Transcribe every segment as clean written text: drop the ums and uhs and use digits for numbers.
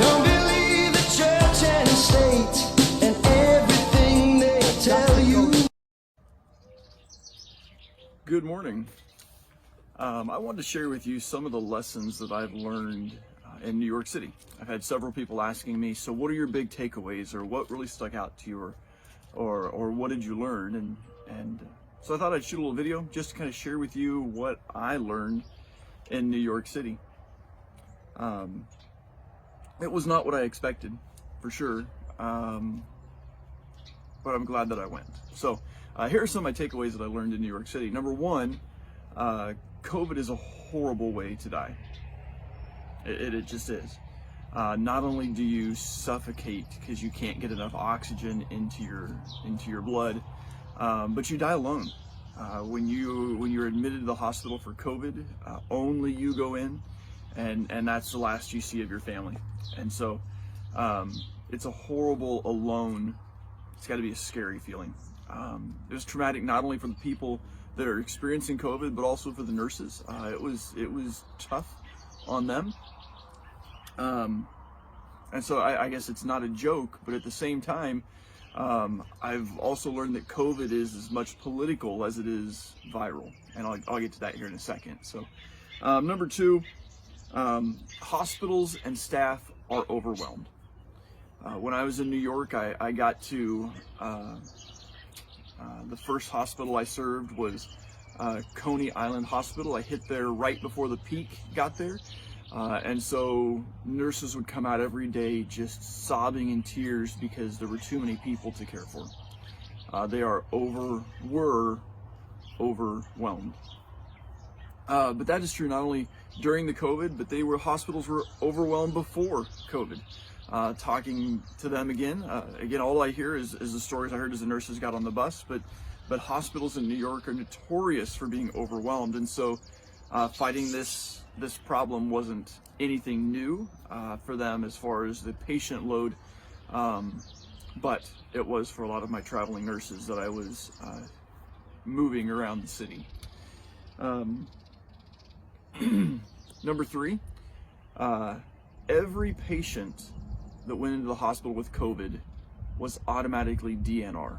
Don't believe the church and state and everything they tell you. Good morning. I wanted to share with you some of the lessons that I've learned in New York City. I've had several people asking me, so what are your big takeaways, or what really stuck out to you, or what did you learn? And so I thought I'd shoot a little video just to kind of share with you what I learned in New York City. It was not what I expected, for sure, but I'm glad that I went. So here are some of my takeaways that I learned in New York City. Number one, COVID is a horrible way to die. It just is. Not only do you suffocate because you can't get enough oxygen into your blood, but you die alone. When you're admitted to the hospital for COVID, only you go in, and that's the last you see of your family. And so it's a horrible alone. It's got to be a scary feeling. It was traumatic not only for the people that are experiencing COVID, but also for the nurses. It was tough on them. And so I guess it's not a joke, but at the same time, I've also learned that COVID is as much political as it is viral, and I'll get to that here in a second. So number two, hospitals and staff are overwhelmed. When I was in New York, I got to the first hospital I served was Coney Island Hospital. I hit there right before the peak got there. And so nurses would come out every day just sobbing in tears because there were too many people to care for. They were overwhelmed. But that is true not only during the COVID, but hospitals were overwhelmed before COVID. Talking to them again, all I hear is the stories I heard as the nurses got on the bus, but hospitals in New York are notorious for being overwhelmed. And so fighting this problem wasn't anything new for them as far as the patient load, but it was for a lot of my traveling nurses that I was moving around the city. Number three, every patient that went into the hospital with COVID was automatically DNR.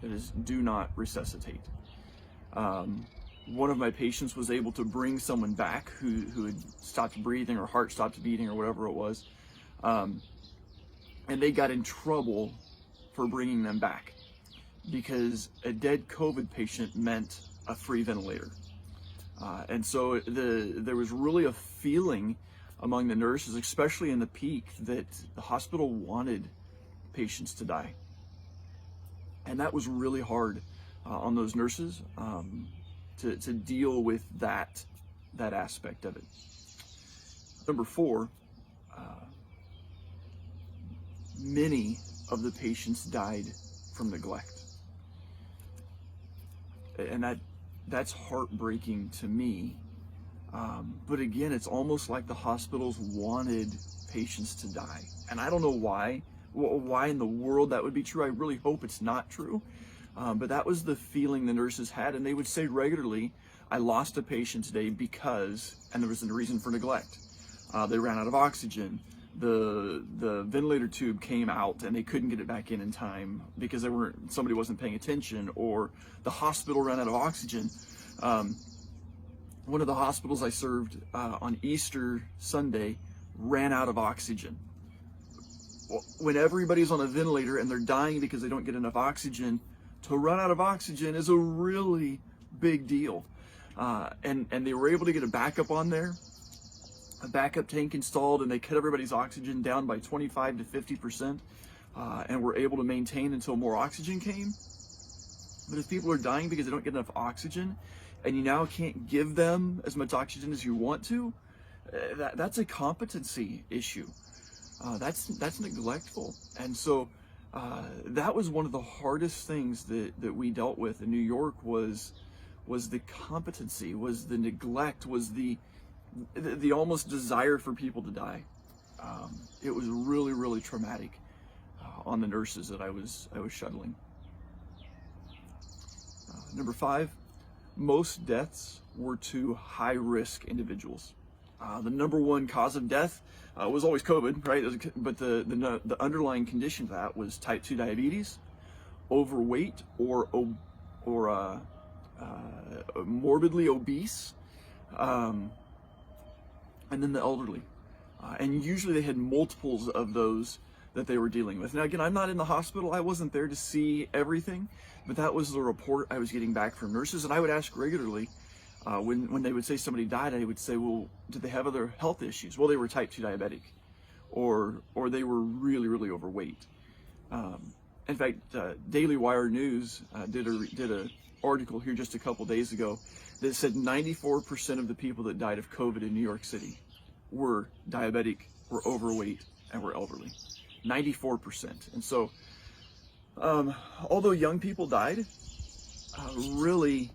That is, do not resuscitate. One of my patients was able to bring someone back who had stopped breathing or heart stopped beating or whatever it was. And they got in trouble for bringing them back because a dead COVID patient meant a free ventilator. And so there was really a feeling among the nurses, especially in the peak, that the hospital wanted patients to die. And that was really hard on those nurses. To deal with that aspect of it. Number four, many of the patients died from neglect, and that's heartbreaking to me. But again, it's almost like the hospitals wanted patients to die, and I don't know why in the world that would be true. I really hope it's not true. But that was the feeling the nurses had, and they would say regularly, I lost a patient today because, and there was a reason for neglect. They ran out of oxygen. The ventilator tube came out and they couldn't get it back in time because somebody wasn't paying attention, or the hospital ran out of oxygen. One of the hospitals I served on Easter Sunday ran out of oxygen. When everybody's on a ventilator and they're dying because they don't get enough oxygen, to run out of oxygen is a really big deal. And they were able to get a backup on there, a backup tank installed, and they cut everybody's oxygen down by 25 to 50%, and were able to maintain until more oxygen came. But if people are dying because they don't get enough oxygen, and you now can't give them as much oxygen as you want to, that's a competency issue. That's neglectful. And so that was one of the hardest things that we dealt with in New York was the competency, was the neglect, was the almost desire for people to die. It was really, really traumatic on the nurses that I was shuttling. Number five, most deaths were to high-risk individuals. The number one cause of death was always COVID, right? But the underlying condition to that was type 2 diabetes, overweight, or morbidly obese, and then the elderly. And usually they had multiples of those that they were dealing with. Now, again, I'm not in the hospital. I wasn't there to see everything, but that was the report I was getting back from nurses. And I would ask regularly, when they would say somebody died, I would say, well, did they have other health issues? Well, they were type 2 diabetic, or they were really, really overweight. In fact, Daily Wire News did a article here just a couple days ago that said 94% of the people that died of COVID in New York City were diabetic, were overweight, and were elderly. 94%. And so, although young people died, really,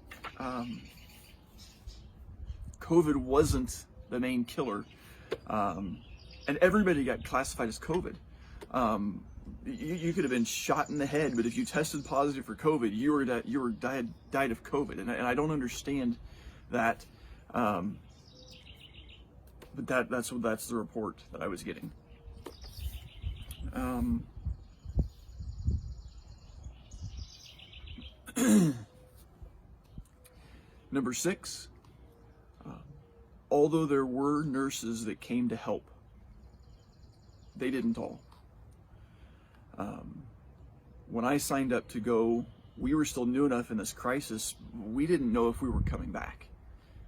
COVID wasn't the main killer, and everybody got classified as COVID. You could have been shot in the head, but if you tested positive for COVID, you died of COVID, and I don't understand that. But that's the report that I was getting. Number 6, although there were nurses that came to help, they didn't all. When I signed up to go, we were still new enough in this crisis, we didn't know if we were coming back.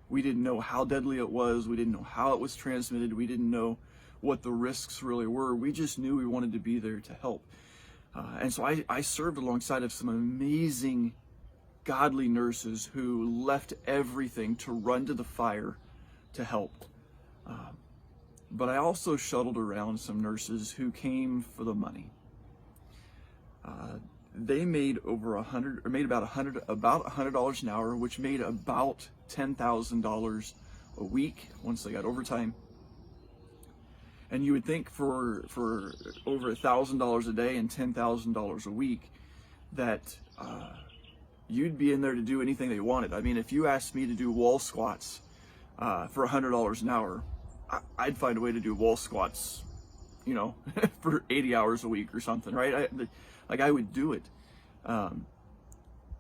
We didn't know how deadly it was. We didn't know how it was transmitted. We didn't know what the risks really were. We just knew we wanted to be there to help. And so I served alongside of some amazing, godly nurses who left everything to run to the fire to help. But I also shuttled around some nurses who came for the money. They made about $100 an hour, which made about $10,000 a week once they got overtime. And you would think for over $1,000 a day and $10,000 a week that you'd be in there to do anything they wanted. I mean, if you asked me to do wall squats for $100 an hour, I'd find a way to do wall squats, for 80 hours a week or something, right? I would do it. But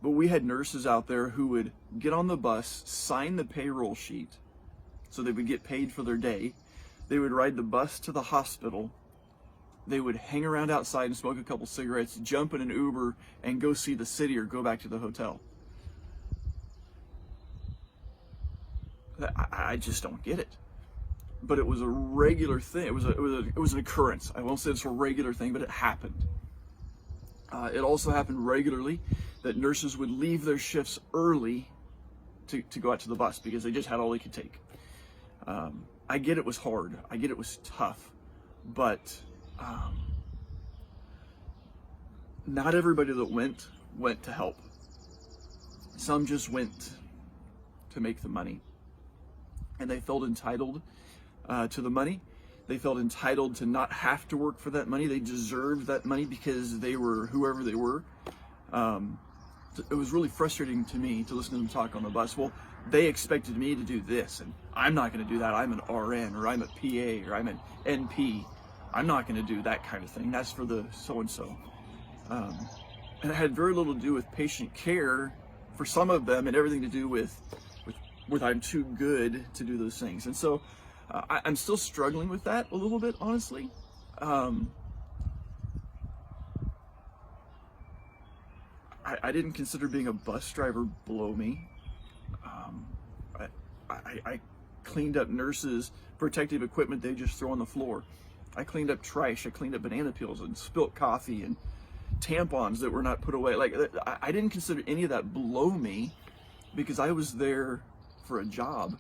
we had nurses out there who would get on the bus, sign the payroll sheet so they would get paid for their day. They would ride the bus to the hospital. They would hang around outside and smoke a couple cigarettes, jump in an Uber, and go see the city or go back to the hotel. I just don't get it. But it was a regular thing. It was an occurrence. I won't say it's a regular thing, but it happened. It also happened regularly that nurses would leave their shifts early to go out to the bus because they just had all they could take. I get it was hard. I get it was tough, but not everybody that went to help. Some just went to make the money, and they felt entitled to the money. They felt entitled to not have to work for that money. They deserved that money because they were whoever they were. It was really frustrating to me to listen to them talk on the bus. Well, they expected me to do this, and I'm not going to do that. I'm an RN, or I'm a PA, or I'm an NP. I'm not going to do that kind of thing. That's for the so-and-so. And it had very little to do with patient care for some of them, and everything to do with I'm too good to do those things. And so I'm still struggling with that a little bit, honestly. I didn't consider being a bus driver below me. I cleaned up nurses' protective equipment they just throw on the floor. I cleaned up trash. I cleaned up banana peels and spilt coffee and tampons that were not put away. I didn't consider any of that below me because I was there for a job.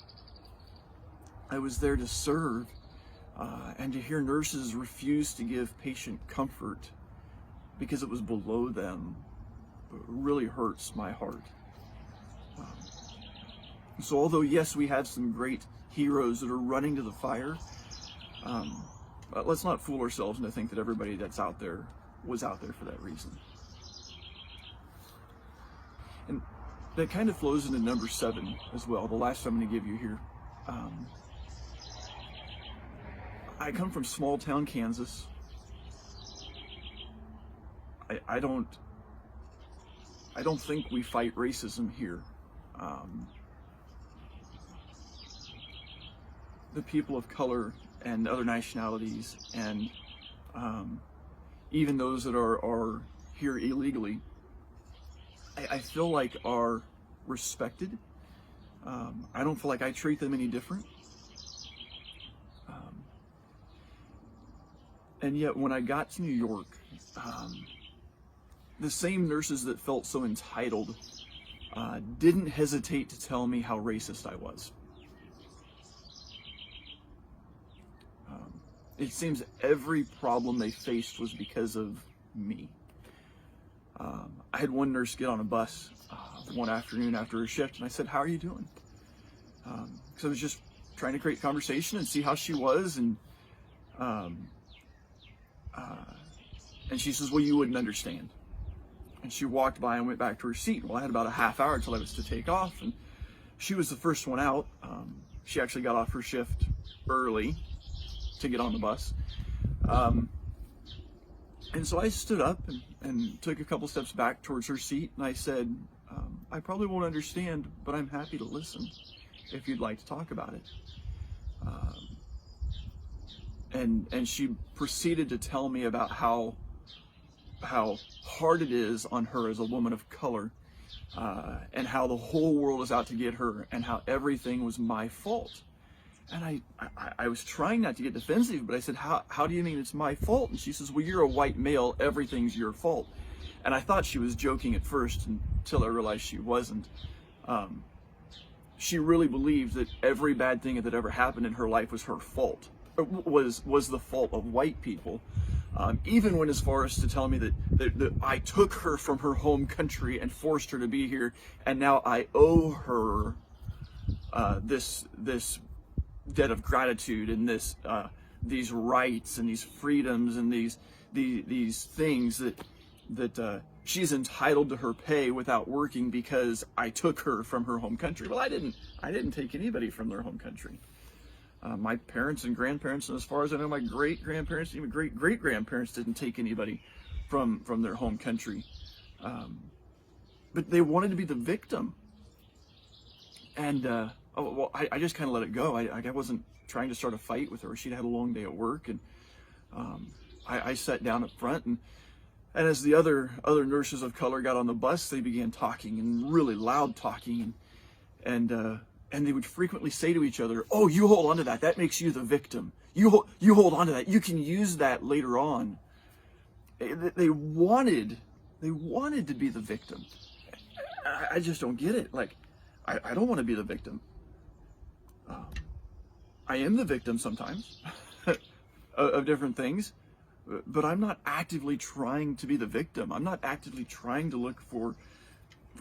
I was there to serve, and to hear nurses refuse to give patient comfort because it was below them really hurts my heart. So although, yes, we have some great heroes that are running to the fire, let's not fool ourselves into think that everybody that's out there was out there for that reason. And that kind of flows into number 7 as well, the last I'm going to give you here. I come from small town Kansas. I don't think we fight racism here. The people of color and other nationalities, and even those that are here illegally, I feel like are respected. I don't feel like I treat them any different. And yet when I got to New York, the same nurses that felt so entitled didn't hesitate to tell me how racist I was. It seems every problem they faced was because of me. I had one nurse get on a bus one afternoon after her shift, and I said, "How are you doing?" Because I was just trying to create conversation and see how she was, and she says, "Well, you wouldn't understand." And she walked by and went back to her seat. Well, I had about a half hour until I was to take off, and she was the first one out. She actually got off her shift early to get on the bus. And so I stood up and took a couple steps back towards her seat, and I said, "I probably won't understand, but I'm happy to listen if you'd like to talk about it." And she proceeded to tell me about how hard it is on her as a woman of color, and how the whole world is out to get her, and how everything was my fault. And I was trying not to get defensive, but I said, how do you mean it's my fault? And she says, "Well, you're a white male, everything's your fault." And I thought she was joking at first until I realized she wasn't. She really believed that every bad thing that ever happened in her life was her fault, was the fault of white people. Even went as far as to tell me that I took her from her home country and forced her to be here, and now I owe her this debt of gratitude, and these rights and these freedoms and these things that she's entitled to her pay without working because I took her from her home country. Well, I didn't take anybody from their home country. My parents and grandparents, and as far as I know, my great-grandparents, even great-great-grandparents didn't take anybody from their home country. But they wanted to be the victim. And I just kind of let it go. I wasn't trying to start a fight with her. She'd had a long day at work, and I sat down up front, and as the other nurses of color got on the bus, they began talking, and really loud talking, and they would frequently say to each other, "Oh, you hold on to that. That makes you the victim. You hold on to that. You can use that later on." They wanted to be the victim. I just don't get it. Like, I don't want to be the victim. I am the victim sometimes of different things, but I'm not actively trying to be the victim. I'm not actively trying to look for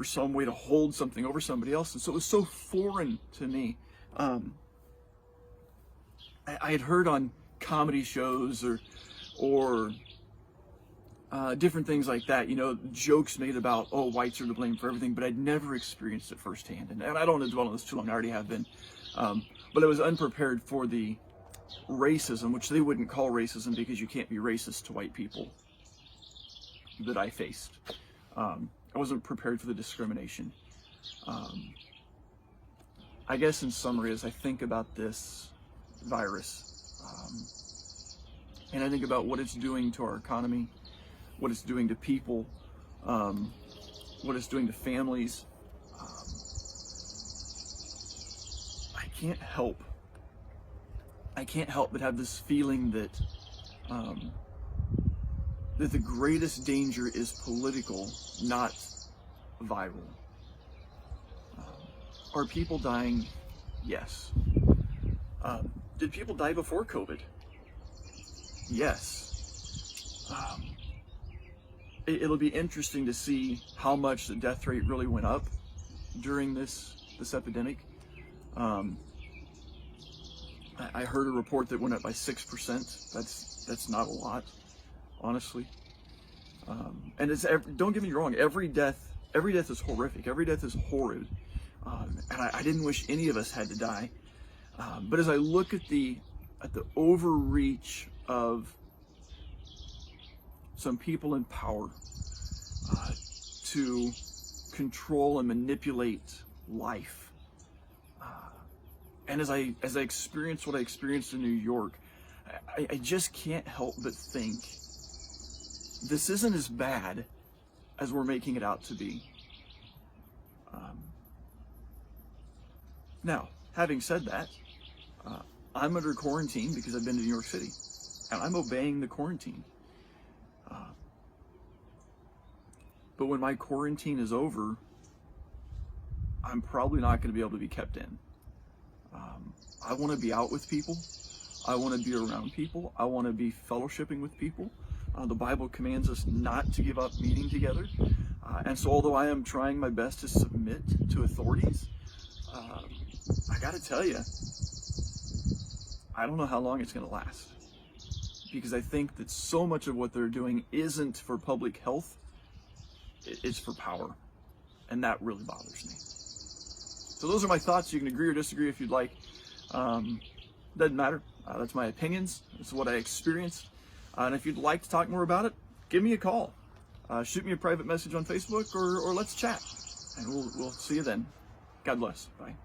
some way to hold something over somebody else. And so it was so foreign to me. I had heard on comedy shows or different things like that, jokes made about, oh, whites are to blame for everything, but I'd never experienced it firsthand. And I don't want to dwell on this too long, I already have been. But I was unprepared for the racism, which they wouldn't call racism because you can't be racist to white people, that I faced. I wasn't prepared for the discrimination. I guess in summary, as I think about this virus, and I think about what it's doing to our economy, what it's doing to people, what it's doing to families, I can't help but have this feeling that the greatest danger is political, not viral. Are people dying? Yes. Did people die before COVID? Yes. It'll be interesting to see how much the death rate really went up during this epidemic. I heard a report that went up by 6%. That's not a lot, honestly. And don't get me wrong. Every death is horrific. Every death is horrid. And I didn't wish any of us had to die. But as I look at the overreach of some people in power to control and manipulate life. And as I experienced what I experienced in New York, I just can't help but think this isn't as bad as we're making it out to be. Now, having said that, I'm under quarantine because I've been to New York City, and I'm obeying the quarantine. But when my quarantine is over, I'm probably not going to be able to be kept in. I want to be out with people. I want to be around people. I want to be fellowshipping with people. The Bible commands us not to give up meeting together. And so although I am trying my best to submit to authorities, I got to tell you, I don't know how long it's going to last. Because I think that so much of what they're doing isn't for public health, it's for power. And that really bothers me. So those are my thoughts. You can agree or disagree if you'd like. Doesn't matter. That's my opinions. That's what I experienced. And if you'd like to talk more about it, give me a call. Shoot me a private message on Facebook or let's chat. And we'll see you then. God bless. Bye.